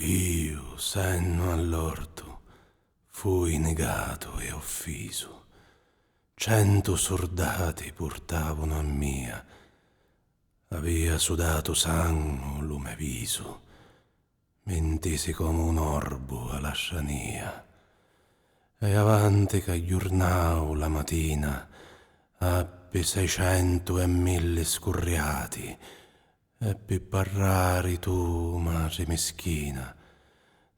Io, senno all'orto, fui negato e offeso. 100 soldati portavano a mia, avea sudato sangue lume viso, mentisi come un orbo alla sciania. E avanti che giornavo la mattina, appi 600 e 1000 scurriati, e per parlare tu, madre meschina,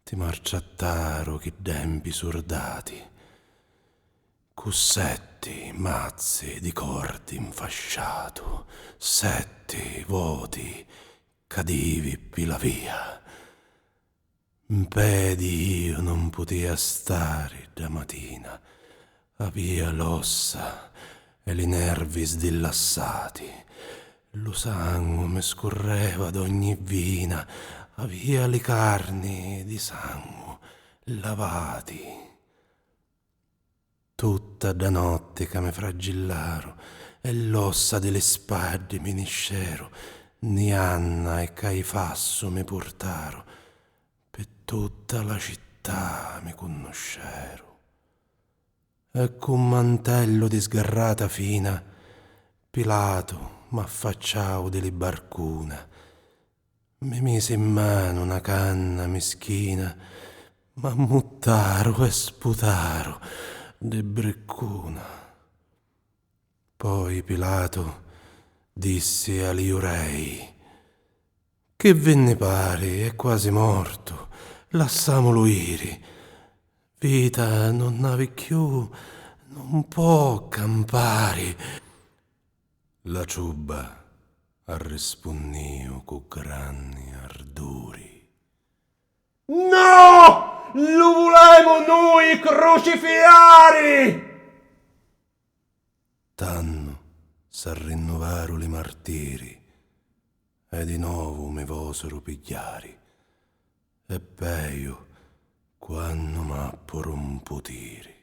ti marciattaro che dempi sordati. Cussetti mazzi di cordi infasciato, 7 voti cadivi pila via. Impedi io non potea stare da mattina, avea l'ossa e i nervi sdilassati. Lo sangue mi scorreva d'ogni vina, avea le carni di sangue lavati. Tutta da notte che mi fragillaro e l'ossa delle spade mi niscero, ni Anna e Caifasso mi portaro, per tutta la città mi conoscero. E con mantello di sgarrata fina, Pilato m'affacciao delle barcuna, mi mise in mano una canna meschina, m'ammuttaro e sputaro de breccuna. Poi Pilato disse agli urei: che ve ne pare, è quasi morto, lasciamolo iri. Vita non n'ave più, non può campare. La ciubba arrispondio co grandi ardori. No! Lo volemo noi crocifiari! Tanno s'arrinnovaro li martiri e di nuovo mi vosero pigliari. E peio quando m'apporu un potiri.